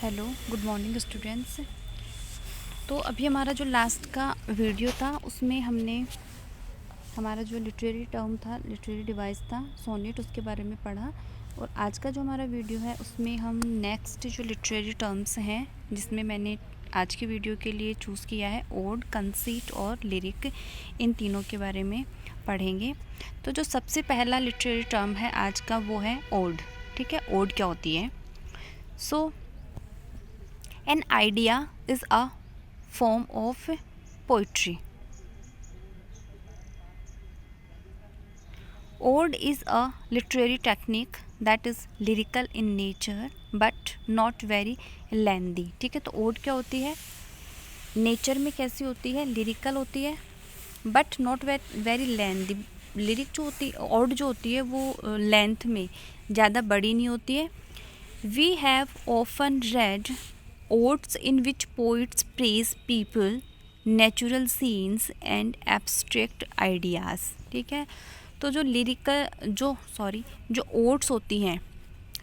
Hello, good morning students. तो अभी हमारा जो लास्ट का वीडियो था उसमें हमने हमारा जो लिटरेरी टर्म था, लिटरेरी डिवाइस था सोनेट, उसके बारे में पढ़ा। और आज का जो हमारा वीडियो है उसमें हम नेक्स्ट जो लिटरेरी टर्म्स हैं जिसमें मैंने आज की वीडियो के लिए चूज़ किया है ओड, कंसीट और लिरिक, इन तीनों के बारे में पढ़ेंगे। तो जो सबसे पहला लिटरेरी टर्म है आज का वो है ओड। ठीक है, ओड क्या होती है? सो an idea is a form of poetry. Ode is a literary technique that is lyrical in nature but not very lengthy. ठीक है, तो ओड क्या होती है? नेचर में कैसी होती है? लिरिकल होती है but not very lengthy. Lyric जो होती है, ओड जो होती है वो लेंथ में ज़्यादा बड़ी नहीं होती है। We have often read odes in which poets praise people, natural scenes and abstract ideas. ठीक है, तो जो जो ओड्स होती हैं,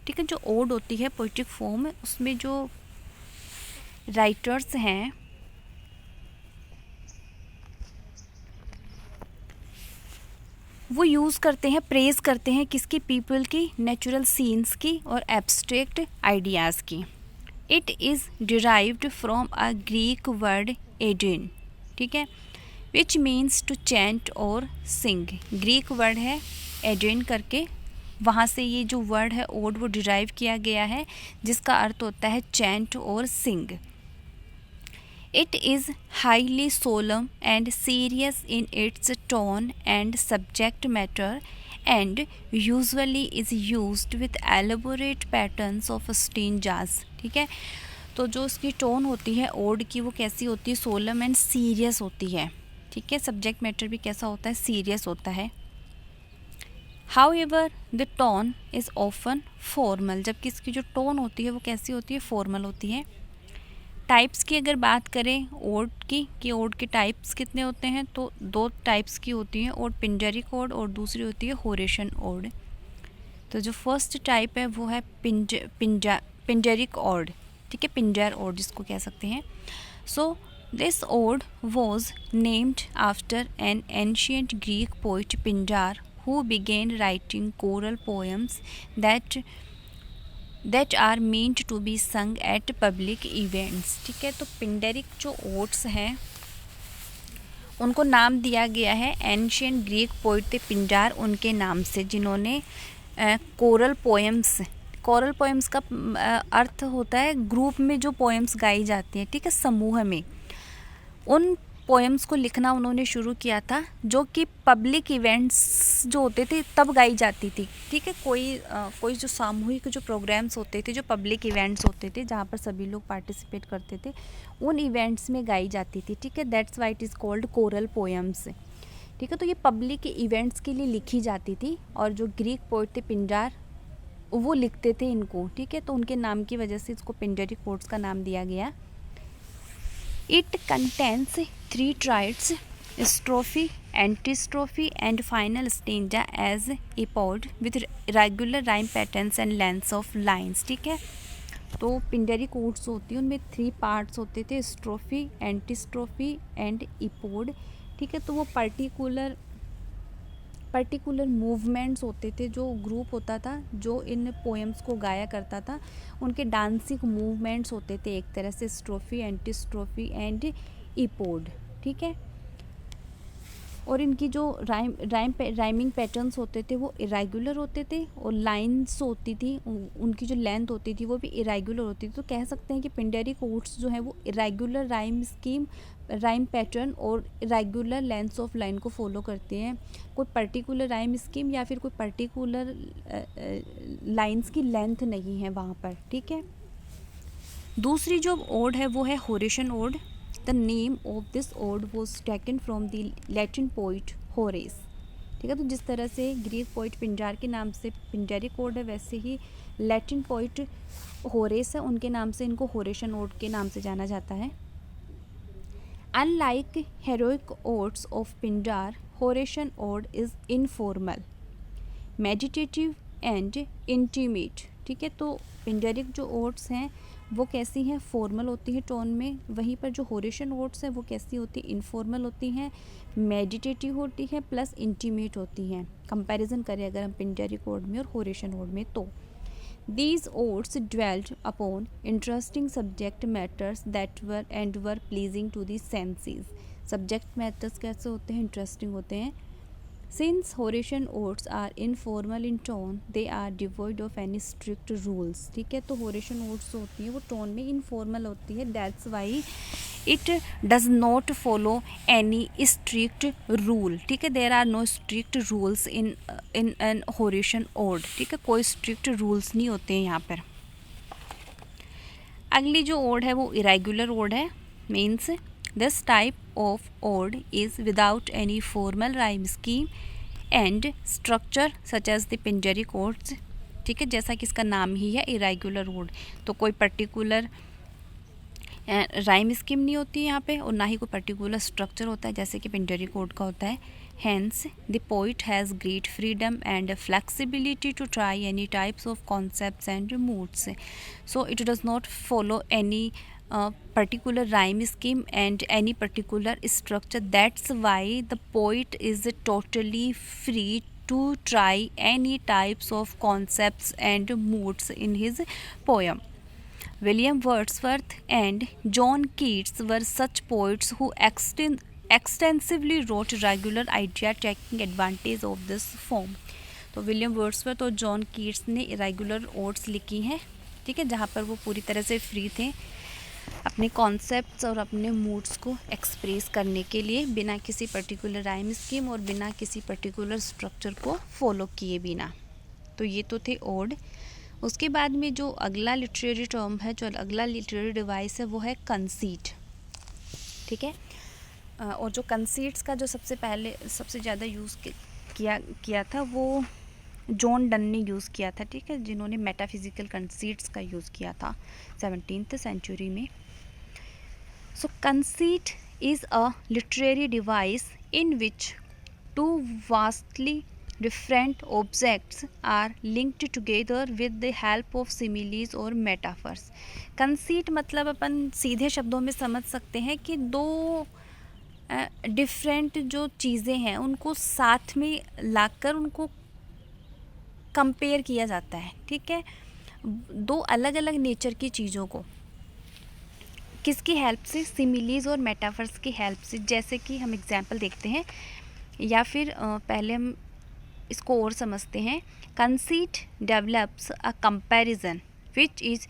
ठीक है, जो ओड होती है पोइट्रिक फॉर्म में, उसमें जो राइटर्स हैं वो यूज़ करते हैं, प्रेज करते हैं किसकी? पीपल की, नेचुरल सीन्स की और एब्स्ट्रैक्ट आइडियाज़ की। It is derived from a Greek word Adin, ठीक है, विच मीन्स टू चैंट और सिंग। ग्रीक वर्ड है एडिन करके, वहाँ से ये जो वर्ड है ओड वो डिराइव किया गया है, जिसका अर्थ होता है चैंट और sing. It is highly solemn and serious in its tone and subject matter and usually is used with elaborate patterns of stanzas. ठीक है, तो जो इसकी टोन होती है ओड की वो कैसी होती है? सोलम एंड सीरियस होती है। ठीक है, सब्जेक्ट मैटर भी कैसा होता है? सीरियस होता है। However, the tone is often formal, जबकि इसकी जो टोन होती है वो कैसी होती है? फॉर्मल होती है। टाइप्स की अगर बात करें ओड की, कि ओड के टाइप्स कितने होते हैं, तो दो टाइप्स की होती हैं, ओड पिंजरिक ओड और दूसरी होती है होरेशन ओड। तो जो फर्स्ट टाइप है वो है पिंजरिक ओड। ठीक है, पिंजर ओड जिसको कह सकते हैं। So this ode was named after an ancient Greek poet Pindar who began writing choral poems that are meant to be sung at public events. ठीक है, तो पिंडरिक जो ओड्स हैं उनको नाम दिया गया है एंशियंट ग्रीक पोइट थे पिंजार, उनके नाम से, जिन्होंने कोरल पोएम्स का अर्थ होता है ग्रुप में जो पोएम्स गाई जाती हैं, ठीक है, समूह में, उन पोएम्स को लिखना उन्होंने शुरू किया था, जो कि पब्लिक इवेंट्स जो होते थे तब गाई जाती थी। ठीक है, कोई जो सामूहिक जो प्रोग्राम्स होते थे, जो पब्लिक इवेंट्स होते थे जहाँ पर सभी लोग पार्टिसिपेट करते थे, उन इवेंट्स में गाई जाती थी। ठीक है, that's why it is called coral poems. ठीक है, तो ये पब्लिक इवेंट्स के लिए लिखी जाती थी और जो ग्रीक पोइट थे पिंजार वो लिखते थे इनको। ठीक है, तो उनके नाम की वजह से इसको पिंजरिक पोएट्स का नाम दिया गया। It contains 3 triads, strophe, antistrophe and final stanza as epode with regular rhyme patterns and lengths of lines. ठीक है, तो पिंडरिक ओड्स होती है, उनमें 3 पार्ट्स होते थे, स्ट्रोफी, एंटीस्ट्रोफी एंड इपोड। ठीक है, तो वो पर्टिकुलर मूवमेंट्स होते थे, जो ग्रुप होता था जो इन पोएम्स को गाया करता था, उनके डांसिंग मूवमेंट्स होते थे एक तरह से, स्ट्रोफी, एंटीस्ट्रोफी एंड इपोड। ठीक है, और इनकी जो राइमिंग पैटर्न्स होते थे वो इरेगुलर होते थे, और लाइंस होती थी, उनकी जो लेंथ होती थी वो भी इरेगुलर होती थी। तो कह सकते हैं कि पिंडरिक ओड्स जो है वो इरेगुलर राइम पैटर्न और इरेगुलर लेंथ्स ऑफ लाइन को फॉलो करते हैं। कोई पर्टिकुलर राइम स्कीम या फिर कोई पर्टिकुलर लाइंस की लेंथ नहीं है वहाँ पर। ठीक है, दूसरी जो ओड है वो है होरेशन odd. The name of this ode was taken from the Latin poet Horace. ठीक है, तो जिस तरह से ग्रीक पोइट पिंजार के नाम से पिंजरिक ओड है, वैसे ही लैटिन पोइट होरेस है, उनके नाम से इनको होरेशन ओड के नाम से जाना जाता है। Unlike heroic odes of Pindar, Horatian ode is informal, meditative and intimate. ठीक है। तो पिंडेरिक जो ओड्स हैं वो कैसी हैं, फॉर्मल होती हैं टोन में, वहीं पर जो होरेशियन ओड्स हैं वो कैसी होती हैं, इनफॉर्मल होती हैं, मेडिटेटिव होती है, प्लस इंटीमेट होती हैं। कंपैरिजन करें अगर हम पिंडेरिक ओड में और होरेशियन ओड में तो these odes dwelt upon interesting subject matters that were pleasing to the senses. Subject matters कैसे होते हैं, इंटरेस्टिंग होते हैं। Since Horatian odes are informal in tone, they are devoid of any strict rules. ठीक है, तो Horatian odes होती है वो टोन में इनफॉर्मल होती है, that's why it does not follow any strict rule. ठीक है, there are no strict rules in an Horatian ode. ठीक है, कोई strict rules नहीं होते हैं यहाँ पर। अगली जो ओड है वो इरेगुलर ओड है। Means this type of ode is without any formal rhyme scheme and structure such as the Pindaric odes. ठीक है, जैसा कि इसका नाम ही है इरेगुलर ओड, तो कोई पर्टिकुलर राइम स्कीम नहीं होती है यहाँ पे और ना ही कोई पर्टिकुलर स्ट्रक्चर होता है जैसे कि पिंडेरिक ओड का होता है। Hence, the poet has great freedom and flexibility to try any types of concepts and moods. So, it does not follow any particular rhyme scheme and any particular structure. That's why the poet is totally free to try any types of concepts and moods in his poem. William Wordsworth and John Keats were such poets who extensively wrote regular idea taking advantage of this form. तो William Wordsworth और John Keats ने irregular odds लिखी हैं। ठीक है, जहाँ पर वो पूरी तरह से फ्री थे अपने कॉन्सेप्ट्स और अपने मूड्स को एक्सप्रेस करने के लिए, बिना किसी पर्टिकुलर राइम स्कीम और बिना किसी पर्टिकुलर स्ट्रक्चर को फॉलो किए बिना। तो ये तो थे ओड। उसके बाद में जो अगला लिटरेरी टर्म है, जो अगला लिटरेरी डिवाइस है वो है कंसीट। ठीक है, और जो कंसीट्स का जो सबसे ज़्यादा यूज़ किया था वो जॉन डन ने यूज़ किया था। ठीक है, जिन्होंने मेटाफिजिकल कंसीट्स का यूज़ किया था 17th सेंचुरी में। So conceit is a literary device in which two vastly different objects are linked together with the help of similes or metaphors. conceit मतलब अपन सीधे शब्दों में समझ सकते हैं कि दो डिफरेंट जो चीज़ें हैं उनको साथ में लाकर उनको कंपेयर किया जाता है। ठीक है, दो अलग अलग नेचर की चीज़ों को किसकी हेल्प से, सिमिलीज और मेटाफर्स की हेल्प से। जैसे कि हम एग्जांपल देखते हैं या फिर पहले हम इसको और समझते हैं। Conceit develops a comparison which is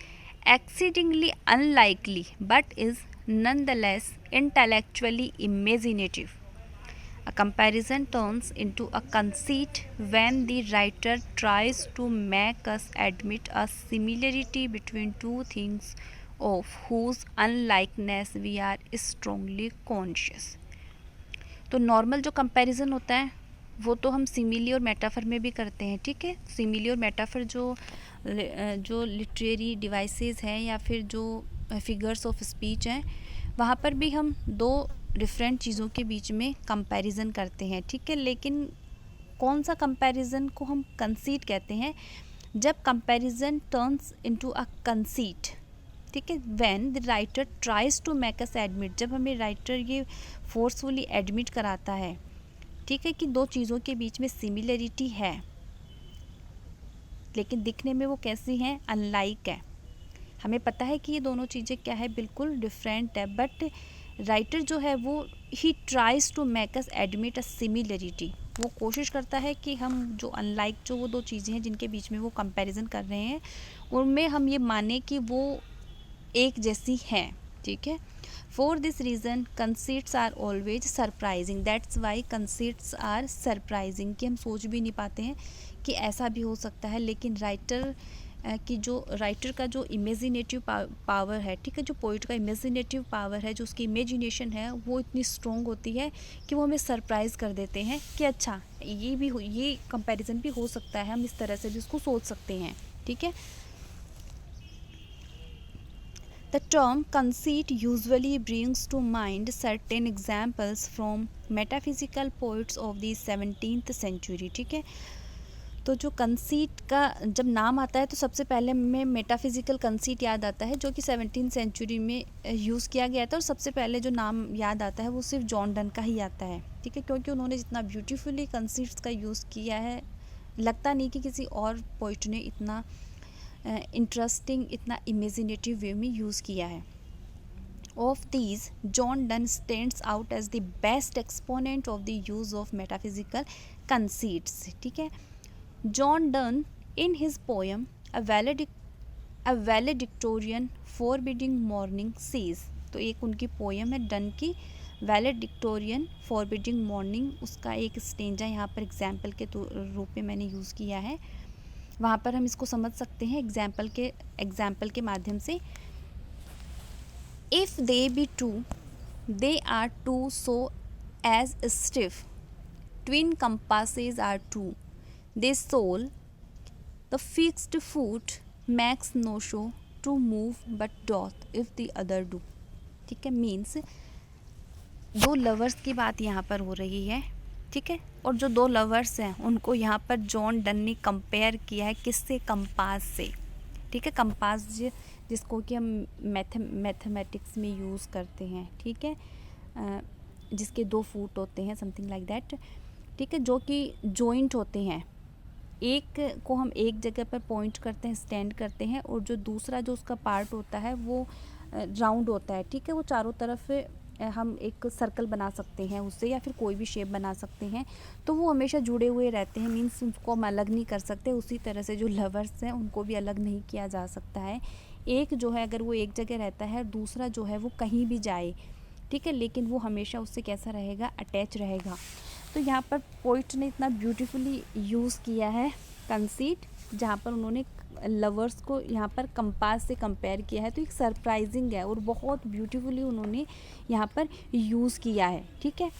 exceedingly unlikely but is nonetheless intellectually imaginative. A comparison turns into a conceit when the writer tries to make us admit a similarity between two things of whose unlikeness we are strongly conscious. तो normal जो comparison होता है वो तो हम simile और metaphor में भी करते हैं। ठीक है, सिमिली और मेटाफर जो लिटरेरी डिवाइसेस हैं या फिर जो फिगर्स ऑफ स्पीच हैं, वहाँ पर भी हम दो डिफरेंट चीज़ों के बीच में कंपैरिजन करते हैं। ठीक है, लेकिन कौन सा कंपैरिजन को हम कंसीट कहते हैं, जब comparison turns into a conceit. ठीक है, when the writer tries to make us admit, जब हमें राइटर ये फोर्सफुली एडमिट कराता है, ठीक है, कि दो चीज़ों के बीच में सिमिलरिटी है लेकिन दिखने में वो कैसी हैं, अनलाइक है। हमें पता है कि ये दोनों चीज़ें क्या है, बिल्कुल डिफरेंट है, बट राइटर जो है वो ही tries to make us admit a similarity. वो कोशिश करता है कि हम जो अनलाइक जो वो दो चीज़ें हैं जिनके बीच में वो कंपैरिजन कर रहे हैं उनमें हम ये माने कि वो एक जैसी हैं। ठीक है, for this reason conceits are always surprising. That's why conceits are surprising, कि हम सोच भी नहीं पाते हैं कि ऐसा भी हो सकता है। लेकिन राइटर का जो इमेजिनेटिव पावर है, ठीक है, जो पोइट का इमेजिनेटिव पावर है, जो उसकी इमेजिनेशन है, वो इतनी स्ट्रॉन्ग होती है कि वो हमें सरप्राइज़ कर देते हैं कि अच्छा ये कंपैरिजन भी हो सकता है, हम इस तरह से भी उसको सोच सकते हैं। ठीक है, The term conceit usually brings to mind certain examples from metaphysical poets of the 17th century. ठीक है, तो जो कंसीट का जब नाम आता है तो सबसे पहले में मेटाफिज़िकल कंसीट याद आता है, जो कि 17th सेंचुरी में यूज़ किया गया था। और सबसे पहले जो नाम याद आता है वो सिर्फ जॉन डन का ही आता है, ठीक है, क्योंकि उन्होंने जितना ब्यूटीफुली कंसीट्स का यूज़ किया है, लगता नहीं कि किसी और पोइट ने इतना इंटरेस्टिंग, इतना इमेजिनेटिव वे में यूज़ किया है। Of these, John Donne stands out as the best exponent of the use of metaphysical conceits. ठीक है, John Donne in his poem A Valedictorian Forbidding Morning says, तो एक उनकी पोएम है डन की वैलेडिक्टोरियन फॉरबिडिंग मॉर्निंग, उसका एक स्टेंजा यहाँ पर एग्जाम्पल के रूप में मैंने यूज़ किया है। वहाँ पर हम इसको समझ सकते हैं एग्जाम्पल के माध्यम से। If they be two, they are two so as stiff. Twin compasses are two. They soul, the fixed foot makes no show to move but doth if the other do. ठीक है, means दो lovers की बात यहाँ पर हो रही है, ठीक है, और जो दो लवर्स हैं उनको यहाँ पर जॉन डन ने कंपेयर किया है किससे, कंपास से, ठीक है, कंपास जिसको कि हम मैथमेटिक्स में यूज़ करते हैं, ठीक है, जिसके 2 फुट होते हैं, समथिंग लाइक दैट, ठीक है, जो कि जॉइंट होते हैं। एक को हम एक जगह पर पॉइंट करते हैं, स्टैंड करते हैं, और जो दूसरा जो उसका पार्ट होता है वो राउंड होता है, ठीक है, वो चारों तरफ हम एक सर्कल बना सकते हैं उससे, या फिर कोई भी शेप बना सकते हैं, तो वो हमेशा जुड़े हुए रहते हैं, मीन्स उनको हम अलग नहीं कर सकते। उसी तरह से जो लवर्स हैं उनको भी अलग नहीं किया जा सकता है। एक जो है अगर वो एक जगह रहता है, दूसरा जो है वो कहीं भी जाए, ठीक है, लेकिन वो हमेशा उससे कैसा रहेगा, अटैच रहेगा। तो यहाँ पर पोइट ने इतना ब्यूटीफुली यूज़ किया है कंसीट, जहाँ पर उन्होंने लवर्स को यहाँ पर कंपास से कंपेयर किया है, तो एक सरप्राइजिंग है और बहुत ब्यूटीफुली उन्होंने यहाँ पर यूज़ किया है, ठीक है।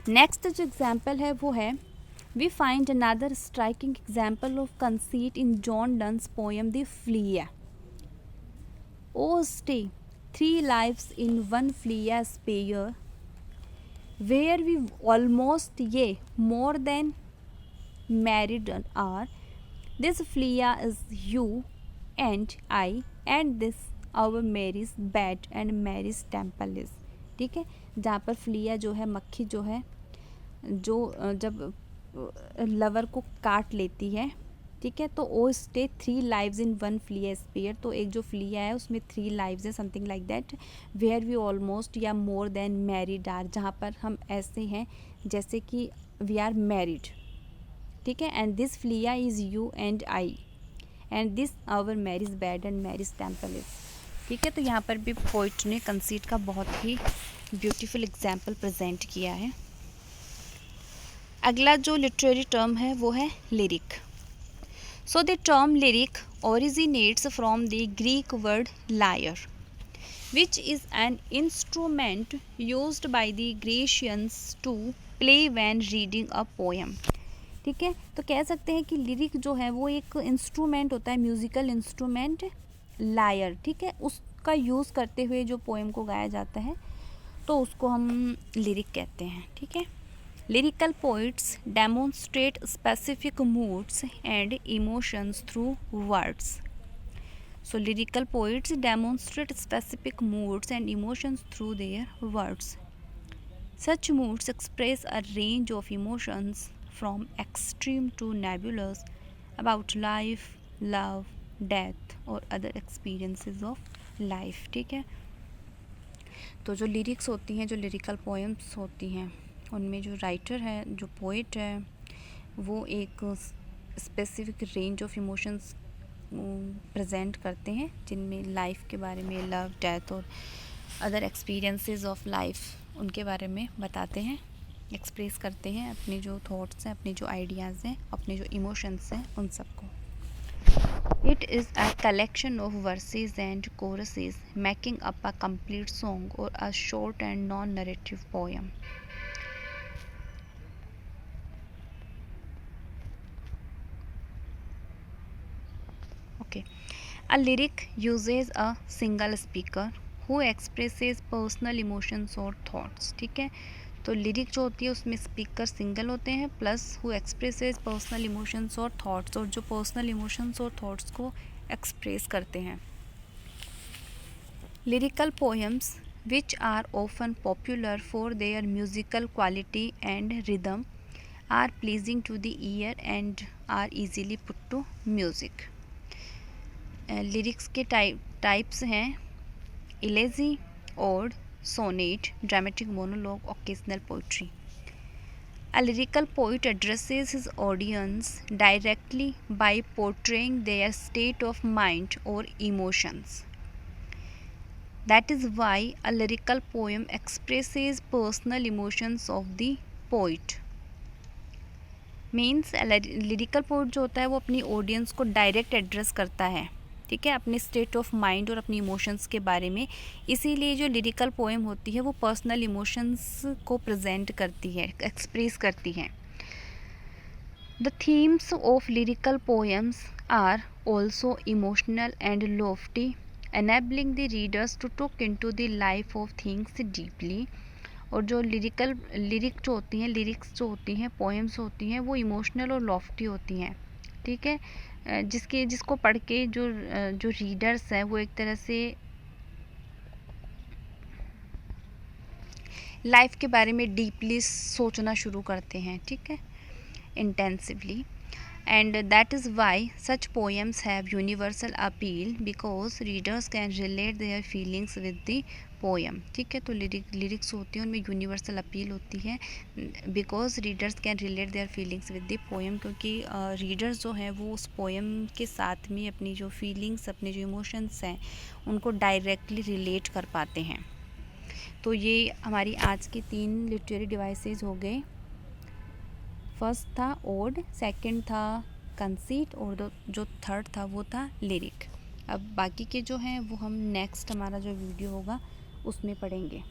नेक्स्ट जो एग्जाम्पल है वो है, we find another striking example of conceit in John Donne's poem the flea. Oh stay 3 lives in one flea spear, where we almost, yea, more than married are. This flea is you and I, and this our Mary's bed and Mary's temple is. ठीक है, जहाँ पर फ्लिया जो है, मक्खी जो है, जो जब लवर को काट लेती है, ठीक है, तो ओ stay 3 lives in one flea spear, तो एक जो फ्लिया है उसमें 3 lives है, something like that, where we almost या मोर देन मैरिड आर, जहाँ पर हम ऐसे हैं जैसे कि वी आर मैरिड, ठीक है, and this flea is you and I, and this our marriage bed and marriage temple is. ठीक है, तो यहाँ पर भी पोइट ने कंसीट का बहुत ही ब्यूटीफुल एग्जाम्पल प्रेजेंट किया है। अगला जो लिटरेरी टर्म है वो है lyric. So the term lyric originates from the Greek word lyre, which is an instrument used by the Grecians to play when reading a poem. ठीक है, तो कह सकते हैं कि लिरिक जो है वो एक इंस्ट्रूमेंट होता है, म्यूज़िकल इंस्ट्रूमेंट, लायर, ठीक है, उसका यूज़ करते हुए जो पोएम को गाया जाता है तो उसको हम लिरिक कहते हैं। ठीक है, lyrical poets demonstrate specific moods and emotions through words. So lyrical poets demonstrate specific moods and emotions through their words. Such moods express a range of emotions from extreme to nebulous about life, love, death or other experiences of life. ठीक है, तो जो lyrics होती हैं, जो lyrical poems होती हैं, उनमें जो राइटर है, जो पोइट है, वो एक specific range of emotions present करते हैं, जिनमें लाइफ के बारे में, लव, डेथ और अदर एक्सपीरियंसेस ऑफ लाइफ उनके बारे में बताते हैं, एक्सप्रेस करते हैं अपने जो थॉट्स हैं, अपने जो आइडियाज़ हैं, अपने जो इमोशंस हैं, उन सबको। It is a collection of verses and choruses making up a complete song or a short and non-narrative poem. Okay. A lyric uses a single speaker who expresses personal emotions or thoughts. ठीक है, तो lyric जो होती है उसमें speaker single होते हैं plus who expresses personal emotions और थॉट्स, और जो पर्सनल इमोशंस और थॉट्स को एक्सप्रेस करते हैं। Lyrical poems which are often popular for their musical quality and rhythm are pleasing to the ear and are easily put to music. Lyrics के types हैं elegy, ode, sonnet, dramatic monologue, occasional poetry. A lyrical poet addresses his audience directly by portraying their state of mind or emotions. That is why a lyrical poem expresses personal emotions of the poet. Means lyrical poet जो होता है वो अपनी audience को direct address करता है, ठीक है, अपने स्टेट ऑफ माइंड और अपनी इमोशंस के बारे में। इसीलिए जो लिरिकल पोएम होती है वो पर्सनल इमोशंस को प्रेजेंट करती है, एक्सप्रेस करती है। The themes of lyrical poems are also emotional and lofty, enabling the readers to look into the life of things deeply। और जो लिरिक्स जो होती हैं पोएम्स होती हैं वो इमोशनल और लॉफ्टी होती हैं, ठीक है, जिसको पढ़ के जो रीडर्स हैं वो एक तरह से लाइफ के बारे में डीपली सोचना शुरू करते हैं, ठीक है, intensively. And that is why such poems have universal appeal because readers can relate their feelings with the poem। ठीक है, तो लिरिक्स होती हैं उनमें यूनिवर्सल अपील होती है because readers can relate their feelings with the poem, क्योंकि readers जो हैं वो उस पोएम के साथ में अपनी जो फीलिंग्स, अपने जो इमोशंस हैं उनको डायरेक्टली रिलेट कर पाते हैं। तो ये हमारी आज की 3 लिटरेरी डिवाइसेस हो गए। फर्स्ट था ओड, सेकंड था कंसीट और जो थर्ड था वो था लिरिक। अब बाकी के जो हैं वो हम नेक्स्ट हमारा जो वीडियो होगा उसमें पढ़ेंगे।